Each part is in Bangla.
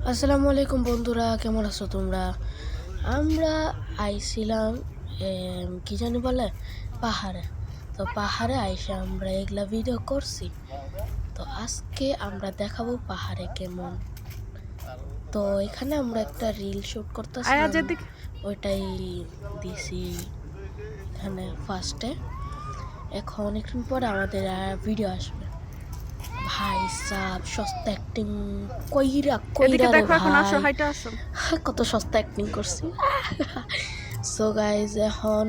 আসসালামু আলাইকুম বন্ধুরা, কেমন আছো তোমরা? আমরা আইছিলাম কি জানি বলে পাহাড়ে। তো পাহাড়ে আইসা আমরা এগুলা ভিডিও করছি। তো আজকে আমরা দেখাবো পাহাড়ে কেমন। তো এখানে আমরা একটা রিল শুট করতেছিলাম, ওইটাই দিছি এখানে ফার্স্টে। এখন অনেকক্ষণ পরে আমাদের ভিডিও আসবে। ভাই সাব সস্তা অ্যাক্টিং কইরা রে ভাই, কত সস্তা অ্যাক্টিং করছি। সো গাইজ, এখন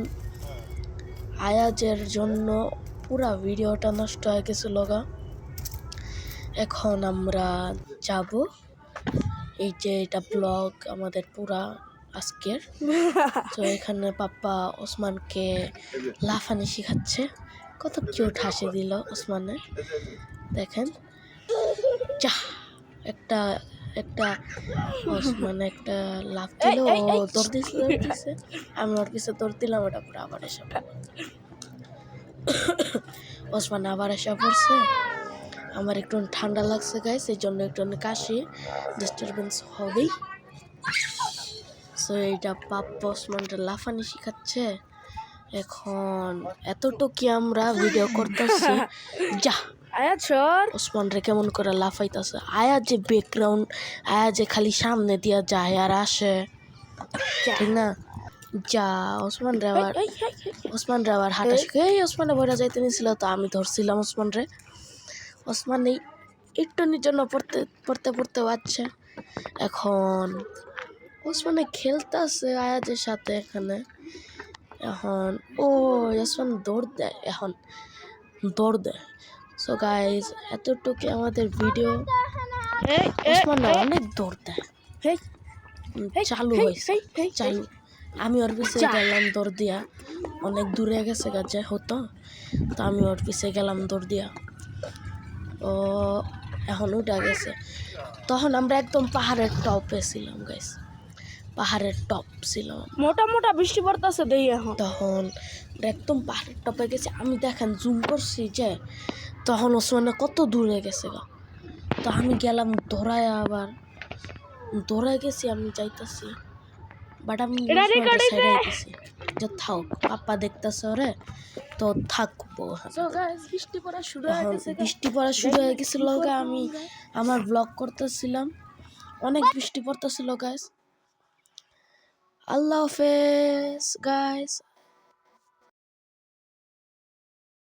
আয়াজের জন্য পুরা ভিডিওটা নষ্ট হয়ে গেছিল গা। এখন আমরা যাব, এই যে এটা ব্লগ আমাদের পুরা আজকের। তো এখানে পাপ্পা ওসমানকে লাফানি শিখাচ্ছে, কত কিউট হাসি দিল ওসমানে, দেখেন। যা একটা একটা ওসমান একটা লাফ দিল, ও দৌড় দিছে, আমি ওর পিছে দৌড় দিলাম, ওটা পুরো আবার এসে ওসমান আবার এসে পড়ছে। আমার একটু ঠান্ডা লাগছে গাইস, এই জন্য একটু কাশি ডিস্টারবেন্স হবেই। সো এইটা পাপ্পা ওসমানটা লাফানি শিখাচ্ছে। এখন এতটুকু আমরা ভিডিও করতেছি, যা ওসমান রে কেমন করে লাফাইতেছে। আয়াজ যে ব্যাকগ্রাউন্ড, আয়াজ যে খালি সামনে দিয়া যায় আর আসে, ঠিক না? যা ওসমান রে আবার হাঁটা শিখে, এই ওসমানে বইরা যাইতে নিছিল, তো আমি ধরছিলাম ওসমান রে। ওসমান এই একটুনির জন্য পড়তে পারছে। এখন ওসমানে খেলতেছে আয়াজের সাথে এখানে। এখন ও ওসমান দৌড় দেয়। সো গাইজ, এতটুকু আমাদের ভিডিও। ওসমান অনেক দৌড় দেয়, চালু হয়েছে, চালু। আমি ওর পিছে গেলাম দৌড় দিয়া, অনেক দূরে গেছে গাছে হতো, তো আমি ওর পিছে গেলাম দৌড় দিয়া। ও এখন উঠা গেছে। তখন আমরা একদম পাহাড়ের টপে ছিলাম গাইস, পাহাড়ের টপ ছিল, মোটা বৃষ্টি পড়তেছে দেই। এখন তখন একদম পাহাড়ের টপে গেছে। আমি দেখেন জুম করছি যে তখন ওসমানে কত দূরে গেছে গা। তো আমি গেলাম দৌড়ায় গেছি, আমি যাইতেছি, বাট আমি ছেড়ে দিছি যে থাক, পাপ্পা দেখতেছে ওরে, তো থাকবো। বৃষ্টি পড়া শুরু হয়ে গেছিল, আমি আমার ব্লগ করতেছিলাম, অনেক বৃষ্টি পড়তেছিল গাইস। আল্লাহ হাফেজ গাইস।